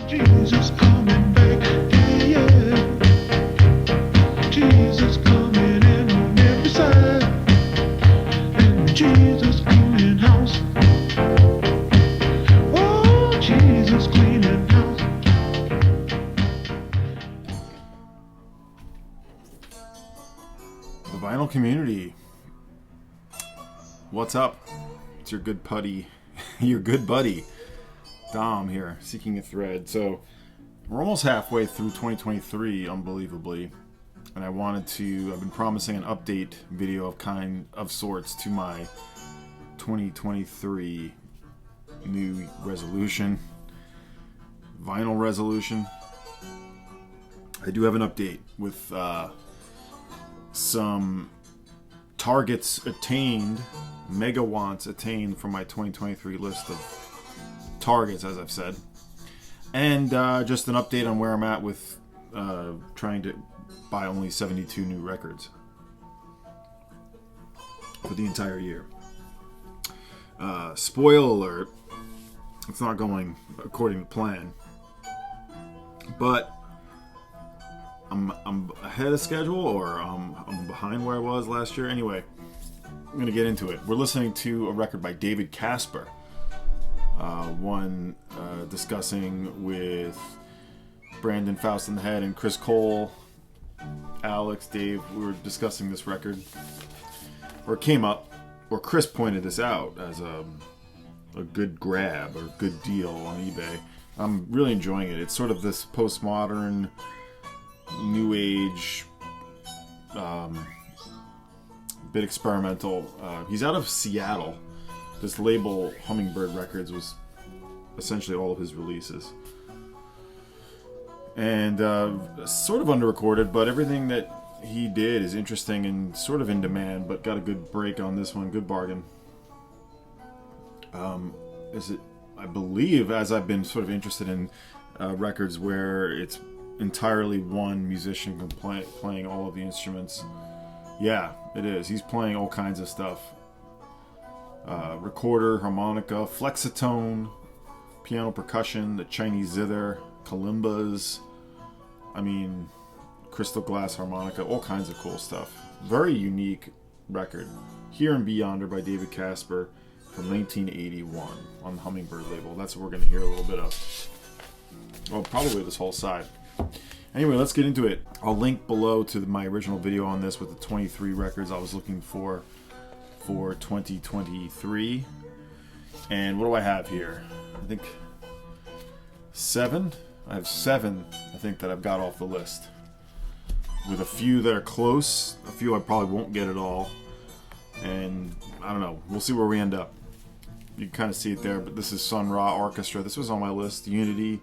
Jesus coming back, yeah. Jesus coming in on every side. And Jesus cleaning house. Oh, Jesus cleaning house. The vinyl community. What's up? It's your good buddy, Dom here, seeking a thread. So we're almost halfway through 2023, unbelievably, and I've been promising an update video of sorts to my 2023 new resolution, vinyl resolution. I do have an update with some targets attained, megawatts attained from my 2023 list of targets, as I've said, and just an update on where I'm at with trying to buy only 72 new records for the entire year. Spoiler alert, it's not going according to plan, but I'm ahead of schedule, or I'm behind where I was last year. Anyway, I'm going to get into it. We're listening to a record by David Casper, one discussing with Brandon Faust in the Head and Chris Cole, Alex, Dave. We were discussing this record, or it came up, or Chris pointed this out as a good grab or good deal on eBay. I'm really enjoying it. It's sort of this postmodern, new age, bit experimental. He's out of Seattle. This label, Hummingbird Records, was essentially all of his releases. And sort of under-recorded, but everything that he did is interesting and sort of in demand, but got a good break on this one. Good bargain. I believe, as I've been sort of interested in records where it's entirely one musician playing all of the instruments. Yeah, it is. He's playing all kinds of stuff. Recorder, harmonica, flexitone, piano percussion, the Chinese zither, kalimbas, crystal glass harmonica, all kinds of cool stuff. Very unique record. Here and Yonder by David Casper from 1981 on the Hummingbird label. That's what we're going to hear a little bit of. Well, probably this whole side. Anyway, let's get into it. I'll link below to my original video on this with the 23 records I was looking for 2023. And what do I have here? I think 7. I have 7, I think, that I've got off the list. With a few that are close, a few I probably won't get at all. And I don't know, we'll see where we end up. You can kind of see it there, but this is Sun Ra Arkestra. This was on my list. Unity.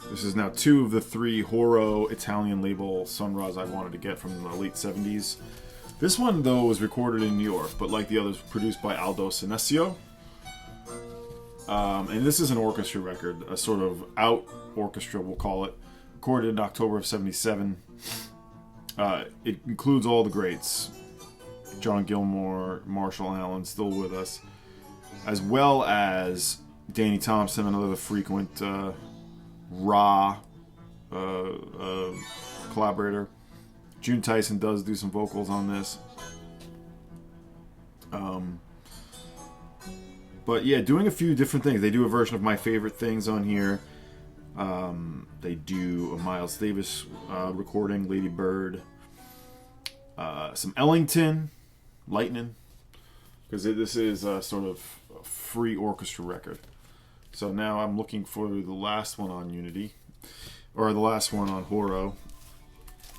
This is now 2 of the 3 Horo Italian label Sun Ras I wanted to get from the late 70s. This one, though, was recorded in New York, but like the others, produced by Aldo Senesio. And this is an orchestra record, a sort of out orchestra, we'll call it. Recorded in October of 77. It includes all the greats. John Gilmore, Marshall Allen, still with us. As well as Danny Thompson, another frequent Ra collaborator. June Tyson does do some vocals on this. But yeah, doing a few different things. They do a version of My Favorite Things on here. They do a Miles Davis recording, Lady Bird. Some Ellington, Lightning. Because this is a sort of a free orchestra record. So now I'm looking for the last one on Unity. Or the last one on Horo.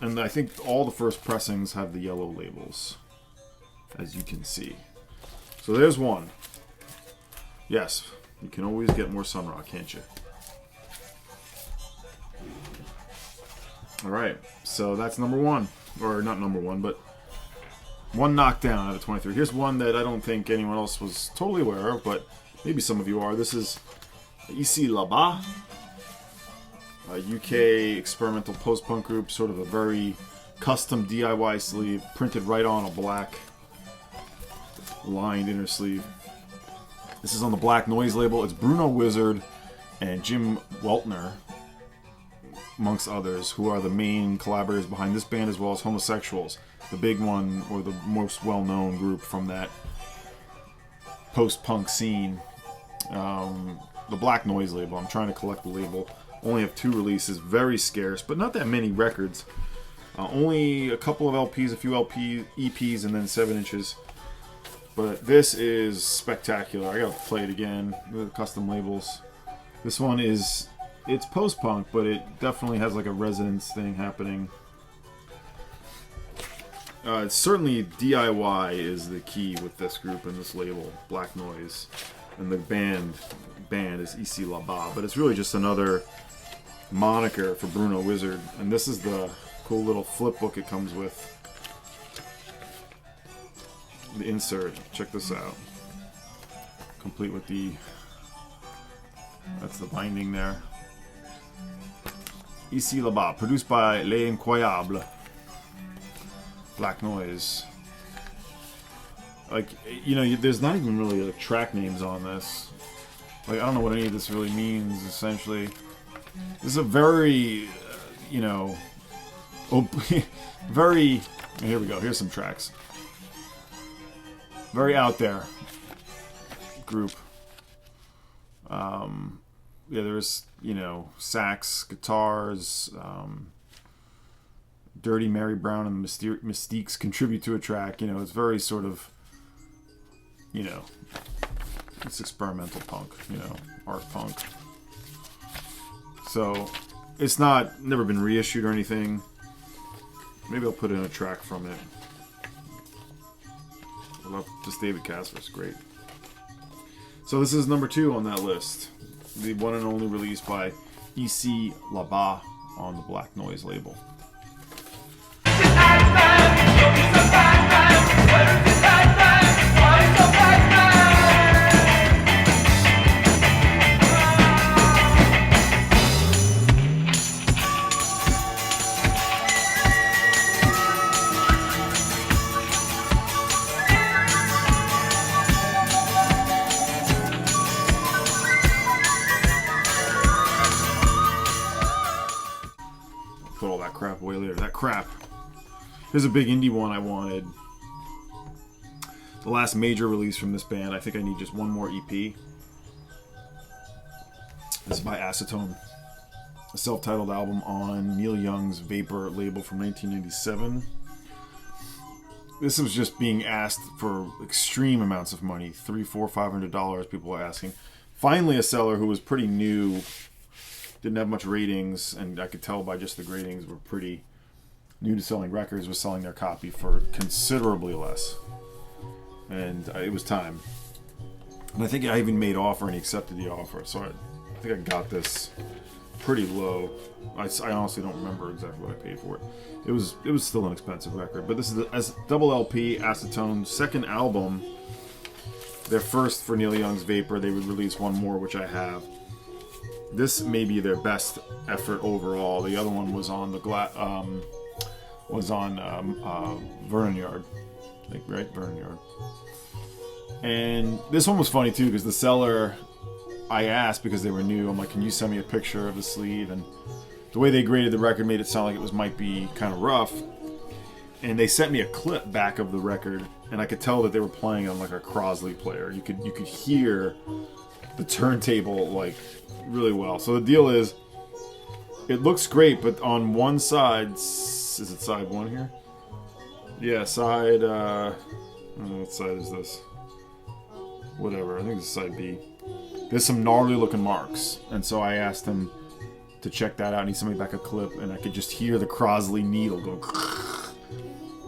And I think all the first pressings have the yellow labels, as you can see. So there's one. Yes, you can always get more Sun Ra, can't you? Alright, so that's number 1. Or not number 1, but one knockdown out of 23. Here's one that I don't think anyone else was totally aware of, but maybe some of you are. This is Ici La Bas, a UK experimental post-punk group, sort of a very custom DIY sleeve, printed right on a black lined inner sleeve. This is on the Black Noise label. It's Bruno Wizard and Jim Weltner amongst others, who are the main collaborators behind this band, as well as Homosexuals, the big one, or the most well-known group from that post-punk scene. The Black Noise label. I'm trying to collect the label. Only have 2 releases, very scarce, but not that many records. Only a couple of LPs, a few EPs, and then 7 inches. But this is spectacular. I gotta play it again with custom labels. This one is, it's post-punk, but it definitely has like a resonance thing happening. It's certainly DIY is the key with this group and this label, Black Noise. And the band is Ici La Bas, but it's really just another moniker for Bruno Wizard. And this is the cool little flip book it comes with. The insert, check this out. Complete with that's the binding there. Ici La Bas, produced by Les Incroyables. Black Noise. Like, you know, there's not even really like track names on this. Like, I don't know what any of this really means, essentially. This is a very, you know, very, here we go, here's some tracks. Very out there group. Yeah, there's, you know, sax, guitars, Dirty Mary Brown and the Mystiques contribute to a track. You know, it's very sort of, you know, it's experimental punk, you know, art punk. So, it's never been reissued or anything. Maybe I'll put in a track from it. I love just David Casper's great. So this is number 2 on that list. The one and only release by Ici La Bas on the Black Noise label. Put all that crap away later. That crap. Here's a big indie one I wanted. The last major release from this band. I think I need just one more EP. This is by Acetone. A self-titled album on Neil Young's Vapor label from 1997. This was just being asked for extreme amounts of money. $300, $400, $500 people were asking. Finally a seller who was pretty new, didn't have much ratings, and I could tell by just the gradings were pretty new to selling records, was selling their copy for considerably less. And it was time. And I think I even made offer and he accepted the offer. So I think I got this pretty low. I honestly don't remember exactly what I paid for it. It was still an expensive record. But this is the double LP, Acetone's second album. Their first for Neil Young's Vapor. They would release one more, which I have. This may be their best effort overall. The other one was on the Vernon Yard, I think, right? Vernon Yard. And this one was funny too, because the seller, I asked because they were new. I'm like, can you send me a picture of the sleeve? And the way they graded the record made it sound like it might be kind of rough. And they sent me a clip back of the record, and I could tell that they were playing on like a Crosley player. You could hear the turntable like really well. So the deal is, it looks great, but on one side, is it side 1 here? Yeah, side, I don't know what side is this. Whatever, I think it's side B. There's some gnarly looking marks, and so I asked him to check that out, and he sent me back a clip, and I could just hear the Crosley needle go.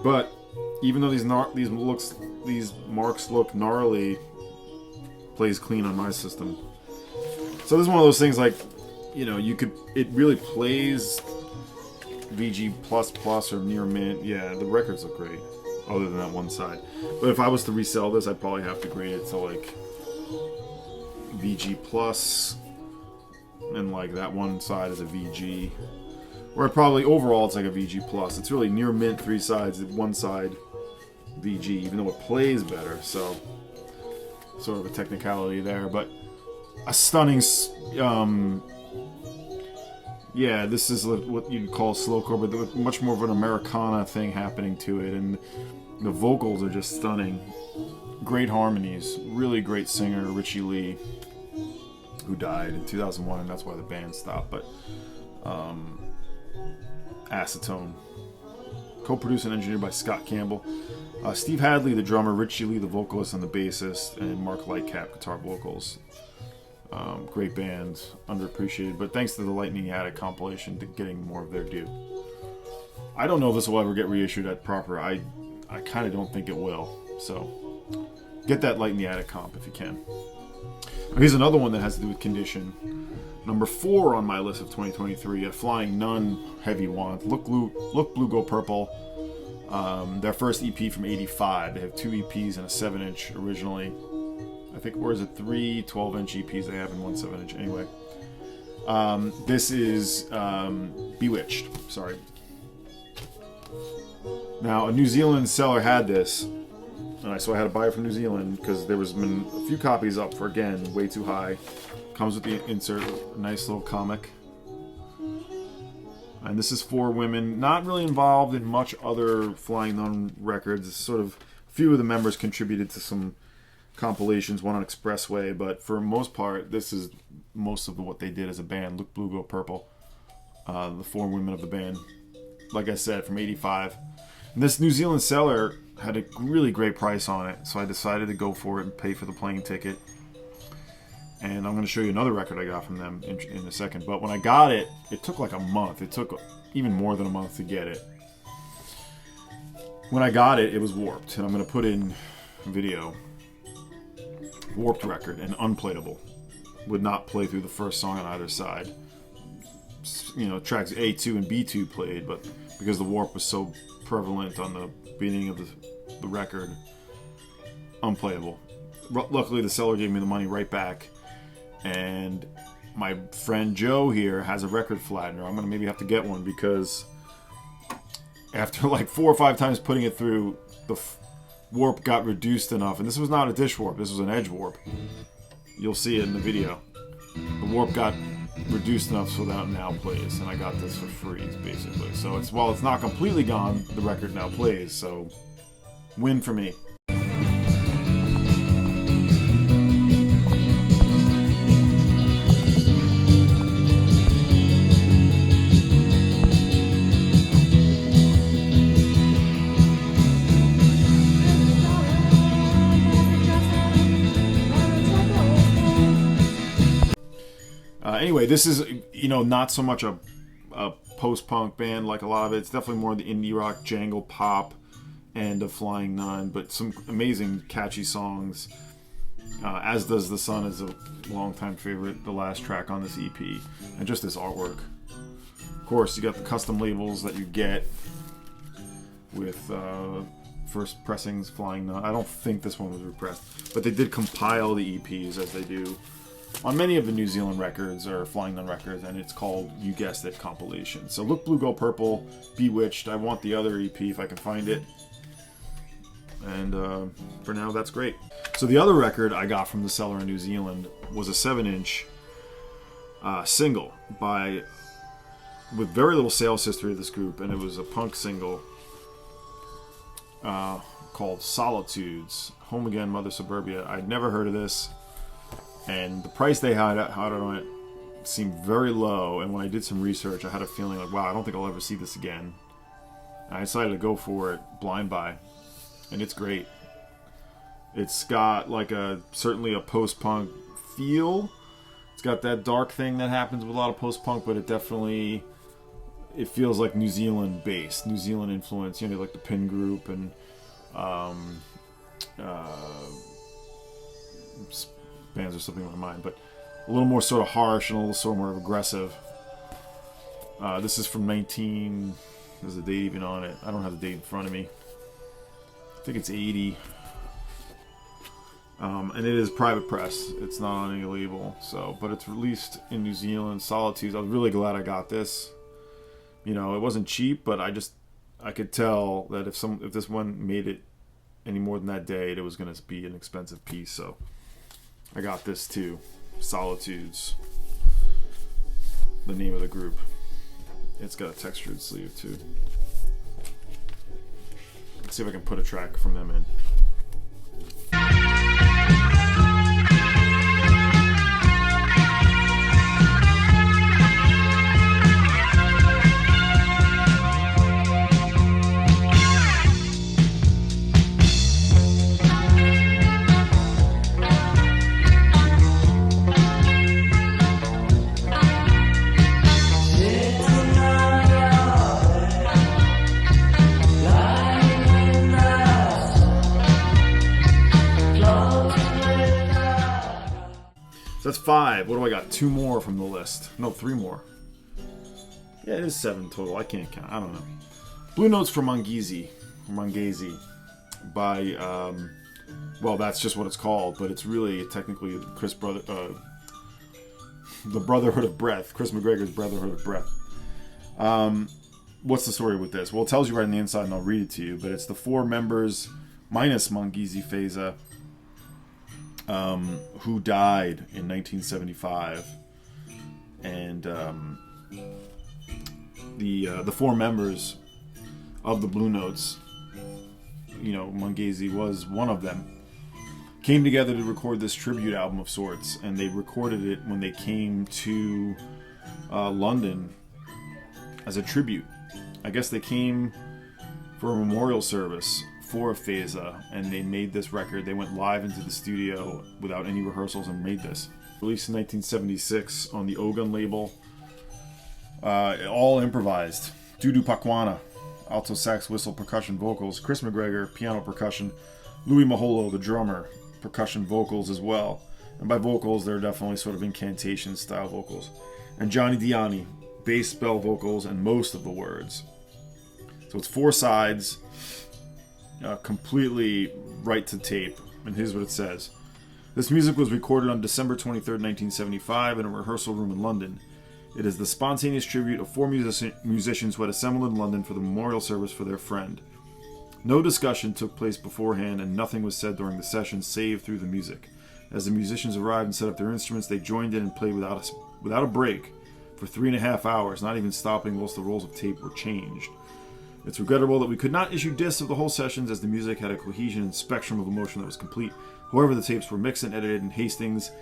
But even though these marks look gnarly, plays clean on my system. So this is one of those things like, you know, it really plays VG++ or near mint. Yeah, the records look great, other than that one side. But if I was to resell this, I'd probably have to grade it to like VG+, and like that one side is a VG. Or probably overall it's like a VG+. It's really near mint 3 sides, one side VG, even though it plays better. So sort of a technicality there, but a stunning, Yeah, this is what you'd call slowcore, but with much more of an Americana thing happening to it, and the vocals are just stunning. Great harmonies, really great singer, Richie Lee, who died in 2001, and that's why the band stopped, but Acetone. Co-produced and engineered by Scott Campbell. Steve Hadley, the drummer, Richie Lee, the vocalist and the bassist, and Mark Lightcap, guitar vocals. Great band, underappreciated, but thanks to the Lightning in the Attic compilation, getting more of their due. I don't know if this will ever get reissued at proper. I kind of don't think it will. So get that Light in the Attic comp if you can. Here's another one that has to do with Condition. Number 4 on my list of 2023, a Flying Nun heavy want. Look Blue, Go Purple. Their first EP from '85. They have 2 EPs and a 7-inch originally. I think, or is it 3 12-inch EPs they have and 1 7-inch? Anyway. This is Bewitched. Sorry. Now, a New Zealand seller had this, and so I had to buy it from New Zealand because there was been a few copies up for, again, way too high. Comes with the insert, a nice little comic. And this is 4 women, not really involved in much other Flying Nun records. Sort of, a few of the members contributed to some compilations, one on Expressway, but for the most part, this is most of what they did as a band. Look Blue, Go Purple. The 4 women of the band. Like I said, from '85. And this New Zealand seller had a really great price on it, so I decided to go for it and pay for the plane ticket. And I'm going to show you another record I got from them in a second. But when I got it, it took like a month. It took even more than a month to get it. When I got it, it was warped. And I'm going to put in video. Warped record and unplayable. Would not play through the first song on either side. You know, tracks A2 and B2 played, but because the warp was so prevalent on the beginning of the record, unplayable. Luckily, the seller gave me the money right back. And my friend Joe here has a record flattener. I'm going to maybe have to get one because after like 4 or 5 times putting it through, the warp got reduced enough. And this was not a dish warp. This was an edge warp. You'll see it in the video. The warp got reduced enough so that it now plays. And I got this for free, basically. So while it's not completely gone, the record now plays. So win for me. Anyway, this is, not so much a post-punk band like a lot of it. It's definitely more the indie rock, jangle pop end of Flying Nun, but some amazing catchy songs. As Does the Sun is a longtime favorite, the last track on this EP, and just this artwork. Of course, you got the custom labels that you get with first pressings Flying Nun. I don't think this one was repressed, but they did compile the EPs as they do on many of the New Zealand records or Flying Nun records, and it's called, you guessed it, compilation. So Look Blue, Go Purple, Bewitched. I want the other EP if I can find it. And for now, that's great. So the other record I got from the seller in New Zealand was a 7-inch single with very little sales history of this group, and it was a punk single called Solatudes, Home Again, Mother Suburbia. I'd never heard of this. And the price they had on it seemed very low. And when I did some research, I had a feeling like, wow, I don't think I'll ever see this again. And I decided to go for it blind buy. And it's great. It's got like certainly a post-punk feel. It's got that dark thing that happens with a lot of post-punk, but it feels like New Zealand based, New Zealand influence, like the Pin Group and bands are slipping my mind, but a little more sort of harsh and a little sort of more aggressive. This is from there's a date even on it. I don't have the date in front of me. I think it's 80. And it is private press. It's not on any label. But it's released in New Zealand. Solitudes. I was really glad I got this. It wasn't cheap, but I could tell that if this one made it any more than that day, it was going to be an expensive piece. So I got this too. Solitudes, the name of the group. it's got a textured sleeve too. Let's see if I can put a track from them in. That's 5. What do I got? 2 more from the list. No, 3 more. Yeah, it is 7 total. I can't count. I don't know. Blue Notes for Mongezi. By, well, that's just what it's called, but it's really technically the Brotherhood of Breath. Chris McGregor's Brotherhood of Breath. What's the story with this? Well, it tells you right on the inside, and I'll read it to you, but it's the 4 members, minus Mongezi Feza, who died in 1975, and the 4 members of the Blue Notes, you know, Mongezi was one of them, came together to record this tribute album of sorts, and they recorded it when they came to London as a tribute. I guess they came for a memorial service for Feza, and they made this record. They went live into the studio without any rehearsals and made this. Released in 1976 on the Ogun label. All improvised. Dudu Pakwana, alto sax, whistle, percussion, vocals. Chris McGregor, piano, percussion. Louis Maholo, the drummer, percussion, vocals as well. And by vocals, they're definitely sort of incantation style vocals. And Johnny Diani, bass, bell, vocals, and most of the words. So it's 4 sides. Completely right to tape, and here's what it says. This music was recorded on December 23rd, 1975 in a rehearsal room in London. It is the spontaneous tribute of 4 musicians who had assembled in London for the memorial service for their friend. No discussion took place beforehand, and nothing was said during the session save through the music. As the musicians arrived and set up their instruments, they joined in and played without a break for 3.5 hours, not even stopping whilst the rolls of tape were changed. It's regrettable that we could not issue discs of the whole sessions, as the music had a cohesion and spectrum of emotion that was complete. However, the tapes were mixed and edited in Hastings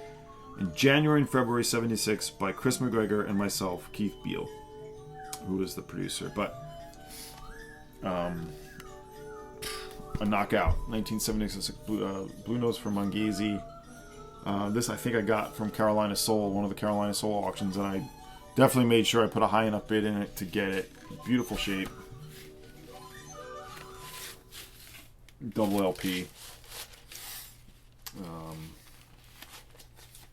in January and February 76 by Chris McGregor and myself, Keith Beale, who is the producer. But a knockout. 1976 Blue Notes for Mongezi. This I think I got from Carolina Soul, one of the Carolina Soul auctions, and I definitely made sure I put a high enough bid in it to get it. Beautiful shape. Double LP.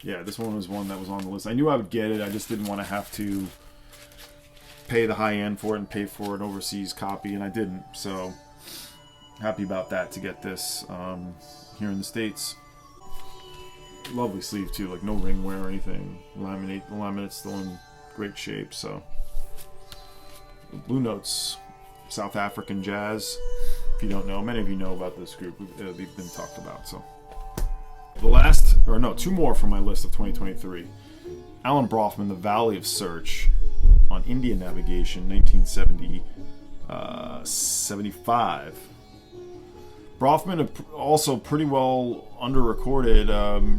Yeah, this one was one that was on the list. I knew I would get it. I just didn't want to have to pay the high end for it and pay for an overseas copy, and I didn't. So happy about that to get this here in the States. Lovely sleeve too, like no ring wear or anything. The laminate's still in great shape. So Blue Notes, South African jazz. If you don't know, many of you know about this group. They've been talked about. So the last, or no, 2 more from my list of 2023. Alan Braufman, The Valley of Search, on Indian Navigation, 1975. Braufman also pretty well under-recorded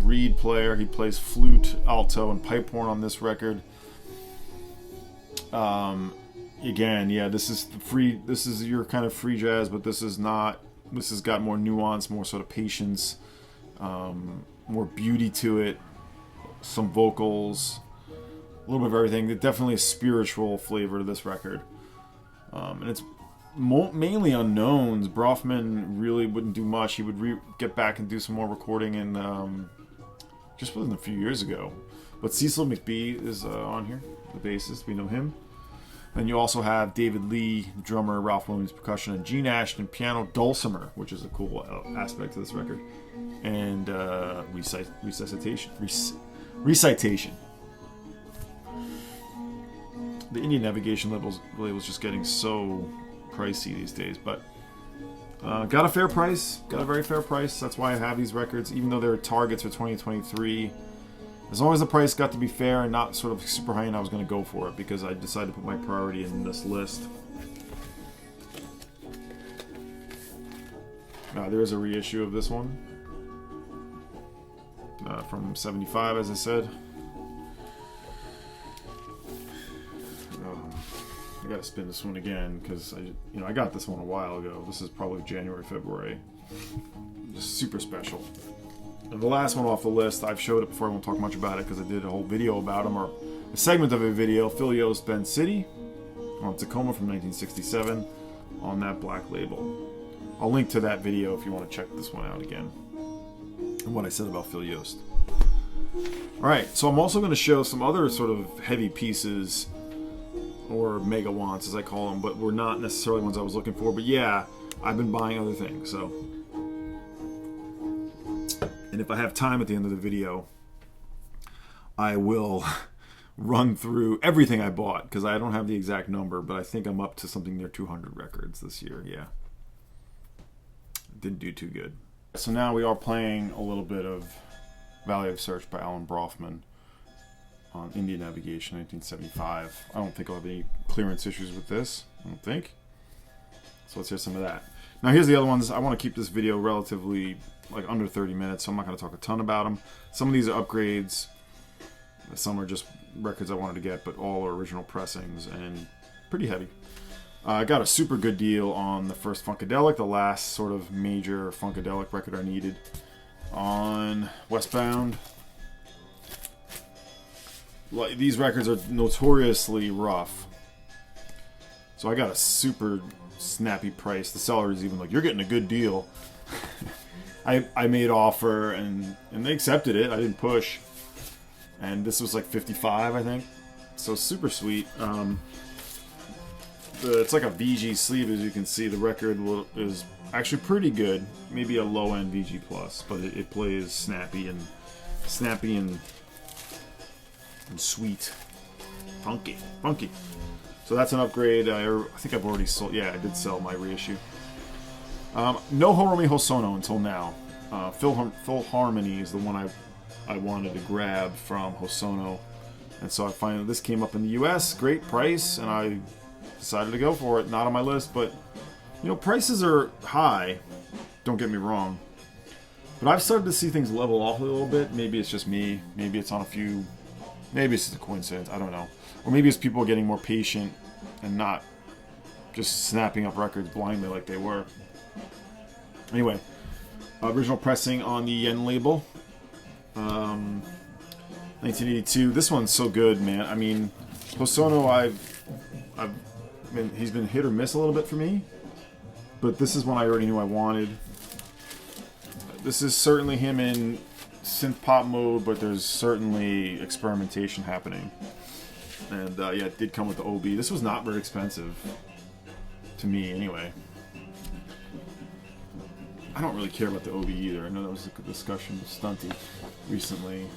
reed player. He plays flute, alto, and pipe horn on this record. Again, yeah, this is your kind of free jazz, but this is not. This has got more nuance, more sort of patience, more beauty to it, some vocals, a little bit of everything. Definitely a spiritual flavor to this record, and it's mainly unknowns. Braufman really wouldn't do much. He would get back and do some more recording in just within a few years ago. But Cecil McBee is on here, the bassist. We know him. Then you also have David Lee, drummer, Ralph Williams, percussion, and Gene Ashton, piano, dulcimer, which is a cool aspect to this record, and recitation. The Indian Navigation label is just getting so pricey these days, but got a fair price, got a very fair price. That's why I have these records, even though they're targets for 2023. As long as the price got to be fair and not sort of super high, and I was going to go for it because I decided to put my priority in this list. There is a reissue of this one from '75, as I said. I gotta spin this one again because I got this one a while ago. This is probably January, February. Just super special. And the last one off the list, I've showed it before. I won't talk much about it because I did a whole video about him, or a segment of a video. Phil Yost, Ben City on Takoma from 1967 on that black label. I'll link to that video if you want to check this one out again and what I said about Phil Yost. Alright, so I'm also going to show some other sort of heavy pieces, or megawatts as I call them, but were not necessarily ones I was looking for. But yeah, I've been buying other things, so. And if I have time at the end of the video, I will run through everything I bought, because I don't have the exact number, but I think I'm up to something near 200 records this year, yeah. Didn't do too good. So now we are playing a little bit of Valley of Search by Alan Braufman on Indian Navigation, 1975. I don't think I'll have any clearance issues with this. I don't think. So let's hear some of that. Now here's the other ones. I want to keep this video relatively like under 30 minutes, so I'm not going to talk a ton about them. Some of these are upgrades. Some are just records I wanted to get, but all are original pressings and pretty heavy. I got a super good deal on the first Funkadelic, the last sort of major Funkadelic record I needed, on Westbound. These records are notoriously rough, so I got a super snappy price. The seller is even like, "You're getting a good deal." I made offer and they accepted it. I didn't push, and this was like 55, I think. So super sweet. It's like a VG sleeve, as you can see. The record is actually pretty good. Maybe a low-end VG plus, but it plays snappy and sweet, funky. So that's an upgrade. I think I've already sold. Yeah, I did sell my reissue. No Haruomi Hosono until now. Philharmony is the one I wanted to grab from Hosono, and so I finally, this came up in the U.S. Great price, and I decided to go for it. Not on my list, but prices are high. Don't get me wrong, but I've started to see things level off a little bit. Maybe it's just me. Maybe it's on a few. Maybe it's just a coincidence. I don't know. Or maybe it's people getting more patient and not just snapping up records blindly like they were. Anyway, original pressing on the Yen label, 1982. This one's so good, man. I mean, Hosono, he's been hit or miss a little bit for me, but this is one I already knew I wanted. This is certainly him in synth pop mode, but there's certainly experimentation happening. And yeah, it did come with the OB. This was not very expensive to me, anyway. I don't really care about the OB either. I know that was a discussion with Stunty recently.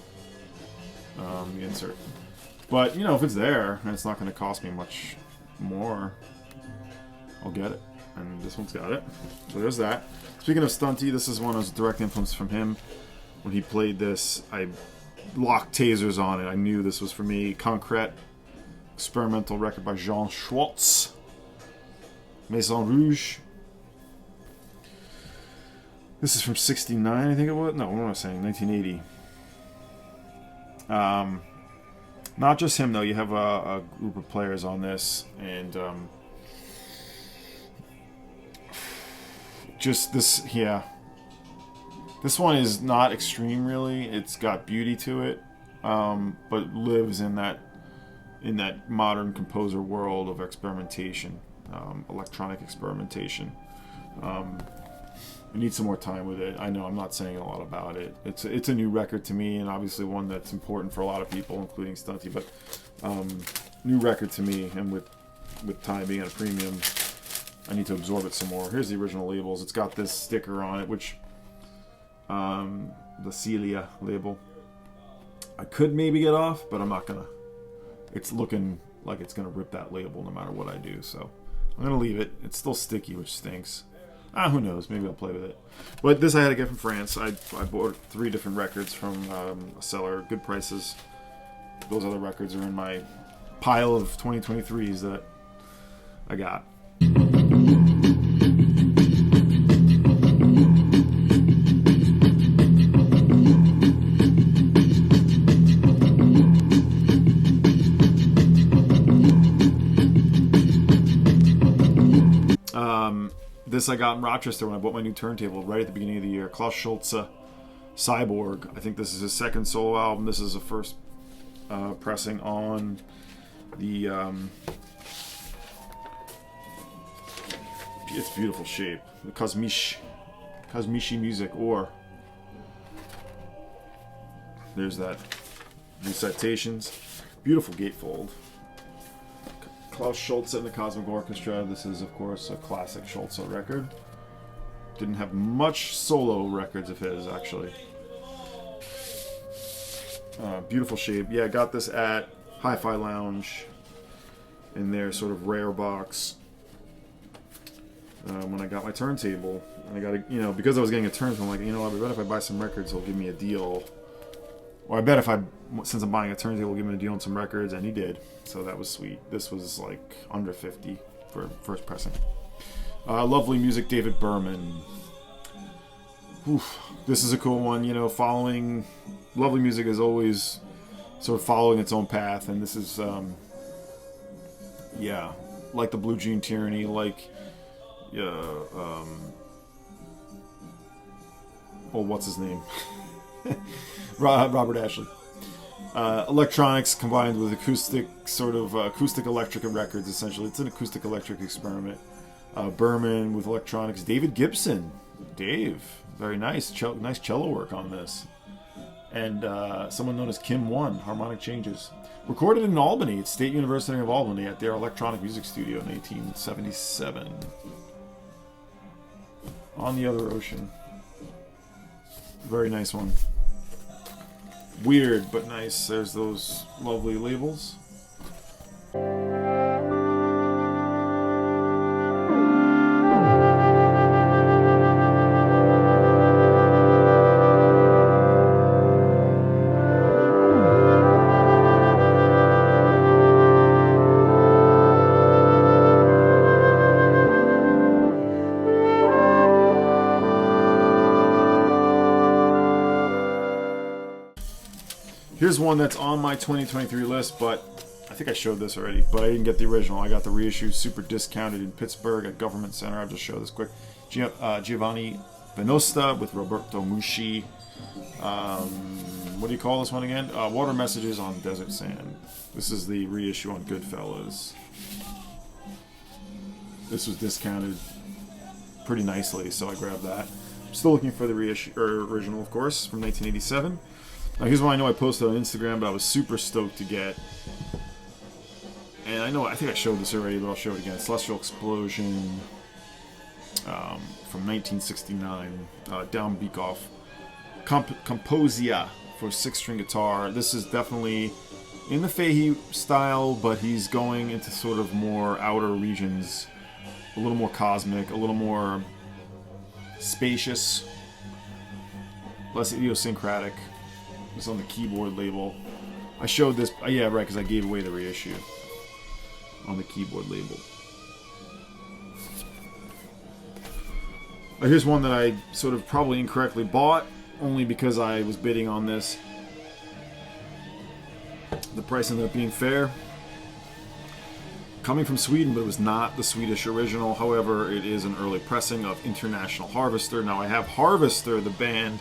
The insert, but if it's there and it's not going to cost me much more, I'll get it. And this one's got it. So there's that. Speaking of Stunty, this is one that was a direct influence from him. When he played this, I locked tasers on it. I knew this was for me. Concrete, experimental record by Jean Schwarz. Maison Rouge. This is from '69, I think it was. No, what am I saying? 1980. Not just him though. You have a group of players on this, and just this. Yeah. This one is not extreme, really. It's got beauty to it, but lives in that modern composer world of experimentation, electronic experimentation. I need some more time with it. I know I'm not saying a lot about it. It's a new record to me, and obviously one that's important for a lot of people, including Stunty. But new record to me, and with time being at a premium, I need to absorb it some more. Here's the original labels. It's got this sticker on it, which the Celia label. I could maybe get off, but I'm not gonna. It's looking like it's gonna rip that label no matter what I do, so I'm gonna leave it. It's still sticky, which stinks. Who knows? Maybe I'll play with it. But this I had to get from France. I bought 3 different records from a seller. Good prices. Those other records are in my pile of 2023s that I got. This I got in Rochester when I bought my new turntable right at the beginning of the year. Klaus Schulze, Cyborg. I think this is his second solo album. This is the first pressing on the... it's beautiful shape. The Kosmische Musik, or... There's that. These citations. Beautiful gatefold. Klaus Schulze and the Cosmic Orchestra. This is, of course, a classic Schulze record. Didn't have much solo records of his, actually. Beautiful shape. Yeah, I got this at Hi-Fi Lounge in their sort of rare box when I got my turntable. And I got a, because I was getting a turntable, I'm like, I bet if I buy some records, he'll give me a deal. Or I bet since I'm buying a turntable, he'll give me a deal on some records, and he did. So that was sweet. This was like under 50 for first pressing. Lovely music, David Behrman. Oof, this is a cool one. Following lovely music is always sort of following its own path, and this is, like the Blue Jean Tyranny, like, what's his name? Robert Ashley. Electronics combined with acoustic electric records, essentially. It's an acoustic electric experiment. Behrman with electronics. David Gibson. Dave. Very nice. Nice cello work on this. And someone known as Kim One, harmonic changes. Recorded in Albany at State University of Albany at their electronic music studio in 1877. On the Other Ocean. Very nice one. Weird, but nice. There's those lovely labels. Here's one that's on my 2023 list, but I think I showed this already, but I didn't get the original. I got the reissue, super discounted in Pittsburgh at Government Center. I'll just show this quick. Giovanni Venosta with Roberto Muschi. What do you call this one again? Water Messages on Desert Sand. This is the reissue on Goodfellas. This was discounted pretty nicely, so I grabbed that. I'm still looking for the reissue, or original, of course, from 1987. Now, here's one I know I posted on Instagram, but I was super stoked to get. And I think I showed this already, but I'll show it again. Celestial Explosion from 1969. Down Beakoff. Composia for 6-string guitar. This is definitely in the Fahey style, but he's going into sort of more outer regions. A little more cosmic, a little more spacious, less idiosyncratic. It's on the Keyboard label. I showed this, yeah, right, because I gave away the reissue on the Keyboard label. Here's one that I sort of probably incorrectly bought, only because I was bidding on this. The price ended up being fair. Coming from Sweden, but it was not the Swedish original. However, it is an early pressing of International Harvester. Now, I have Harvester, the band,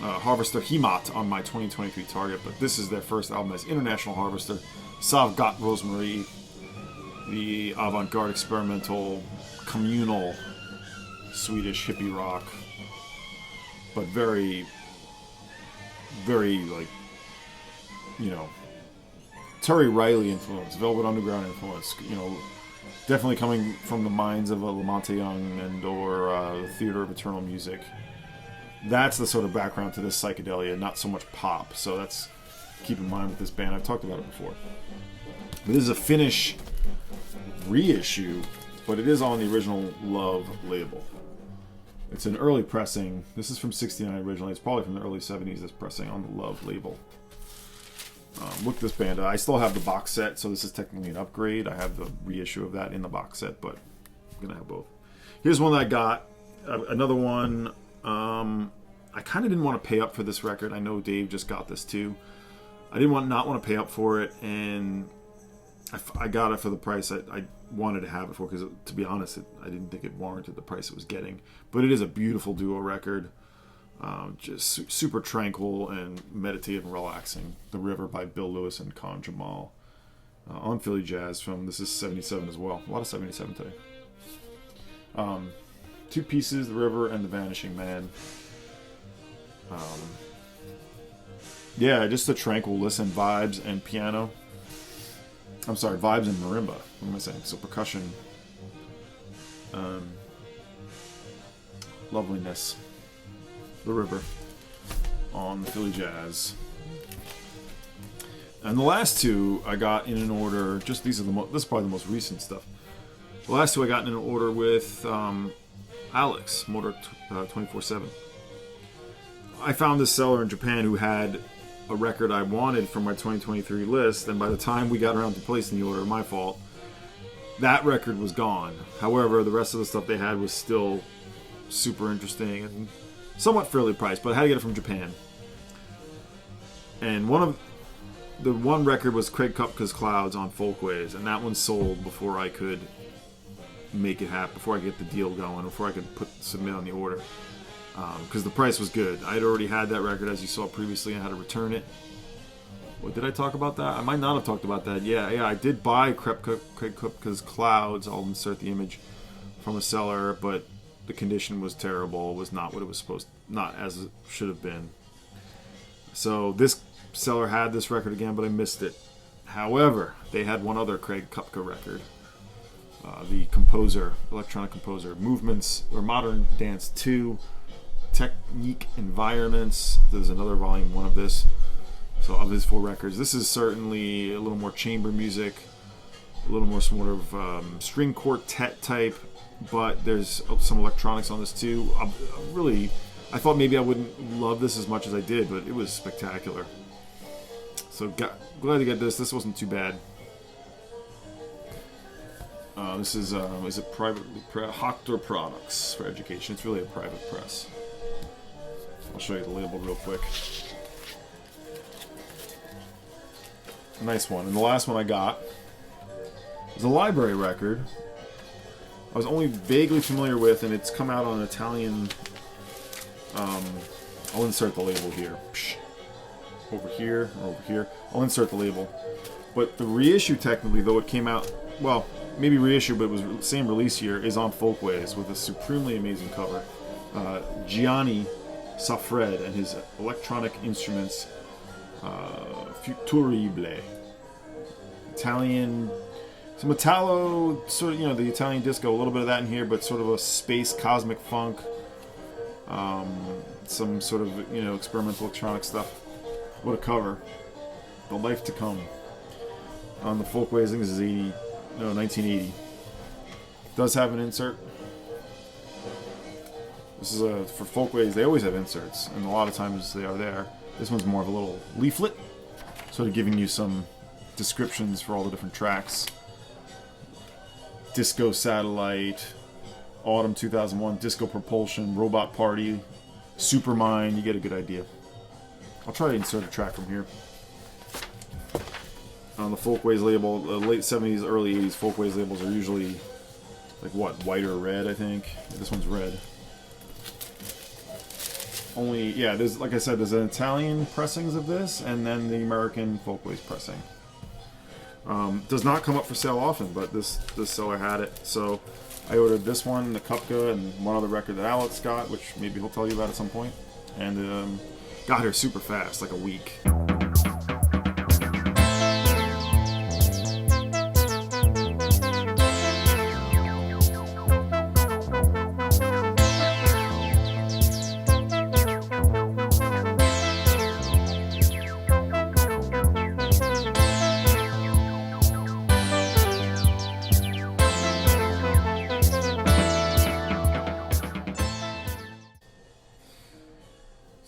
Harvester Heimat on my 2023 target, but this is their first album as International Harvester. Sav Gott Rosemarie, the avant-garde experimental communal Swedish hippie rock, but very, very, like, Terry Riley influence, Velvet Underground influence, definitely coming from the minds of a Lamonte Young and or Theater of Eternal Music. That's the sort of background to this psychedelia, not so much pop. So that's, keep in mind with this band. I've talked about it before. But this is a Finnish reissue but it is on the original Love label. It's an early pressing. This is from '69 originally. It's probably from the early '70s. This pressing on the Love label. Look at this band. I still have the box set, so this is technically an upgrade. I have the reissue of that in the box set, but I'm gonna have both. Here's one that I got. Another one. I kind of didn't want to pay up for this record. I know Dave just got this too. I didn't not want to pay up for it, and I got it for the price I wanted to have it for, because to be honest, I didn't think it warranted the price it was getting. But it is a beautiful duo record. Just super tranquil and meditative and relaxing. The River by Bill Lewis and Con Jamal. On Philly Jazz from, this is 77 as well. A lot of 77 today. Two pieces, The River and The Vanishing Man. Yeah, just a tranquil listen. Vibes and piano. I'm sorry, vibes and marimba. What am I saying? So percussion. Loveliness. The River on the Philly Jazz. And the last two I got in an order. Just these are this is probably the most recent stuff. The last two I got in an order with Alex Motor 24/7. I found this seller in Japan who had a record I wanted from my 2023 list, and by the time we got around to placing the order, my fault, that record was gone. However, the rest of the stuff they had was still super interesting and somewhat fairly priced, but I had to get it from Japan. And one record was Craig Kupka's Clouds on Folkways, and that one sold before I could make it happen, before I get the deal going, before I could submit on the order. Because the price was good. I had already had that record, as you saw previously, and I had to return it. What, did I talk about that? I might not have talked about that. Yeah, I did buy Craig Kupka's Clouds. I'll insert the image from a seller, but the condition was terrible. It was not what it was not as it should have been. So this seller had this record again, but I missed it. However, they had one other Craig Kupka record. The composer, electronic composer, Movements or Modern Dance 2, Technique Environments. There's another volume 1 of this. So of his 4 records, this is certainly a little more chamber music, a little more sort of string quartet type, but there's some electronics on this too. I thought maybe I wouldn't love this as much as I did, but it was spectacular. So glad to get this. This wasn't too bad. This is it privately Hochter Products for Education. It's really a private press. I'll show you the label real quick. Nice one. And the last one I got was a library record I was only vaguely familiar with, and it's come out on Italian. I'll insert the label here. Over here, or over here. I'll insert the label. But the reissue, technically, though it came out, well, maybe reissue, but it was the same release year, is on Folkways with a supremely amazing cover. Gianni Safred and his electronic instruments, Futurible. Italian, some Italo, sort of, the Italian disco, a little bit of that in here, but sort of a space cosmic funk, some sort of, experimental electronic stuff. What a cover. The Life to Come. On the Folkways, I think this is 1980. Does have an insert. This is for Folkways, they always have inserts, and a lot of times they are there. This one's more of a little leaflet, sort of giving you some descriptions for all the different tracks. Disco Satellite, Autumn 2001, Disco Propulsion, Robot Party, Supermind, you get a good idea. I'll try to insert a track from here. On the Folkways label, the late 70s, early 80s Folkways labels are usually, white or red, I think. This one's red. There's, like I said, there's an Italian pressings of this, and then the American Folkways pressing. Does not come up for sale often, but this seller had it. So I ordered this one, the Kupka, and one other record that Alex got, which maybe he'll tell you about at some point. And got here super fast, like a week.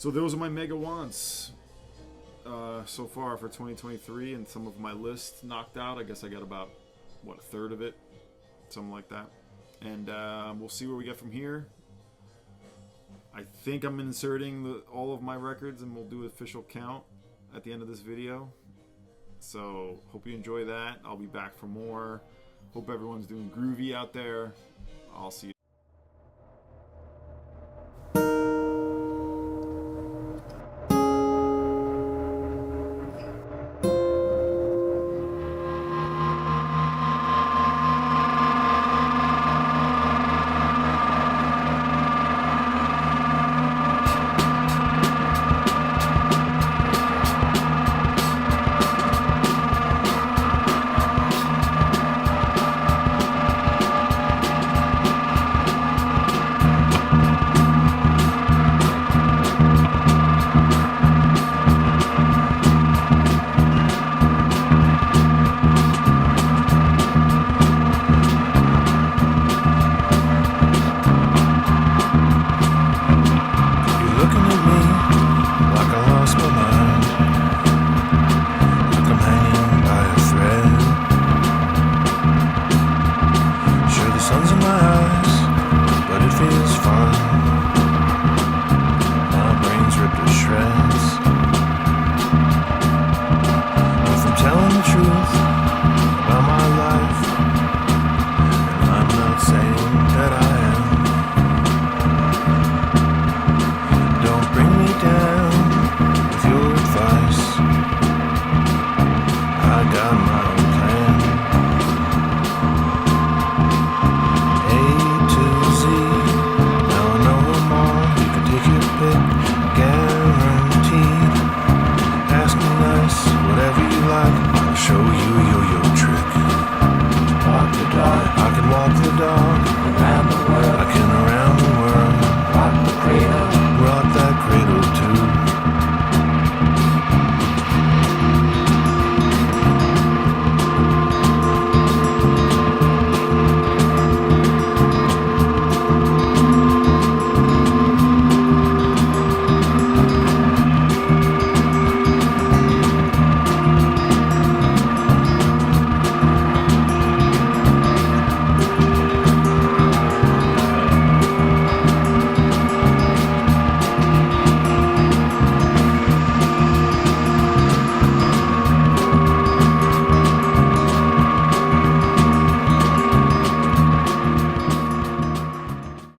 So those are my mega wants so far for 2023, and some of my list knocked out. I guess I got about, what, a third of it? Something like that. And we'll see where we get from here. I think I'm inserting all of my records, and we'll do an official count at the end of this video. So hope you enjoy that. I'll be back for more. Hope everyone's doing groovy out there. I'll see you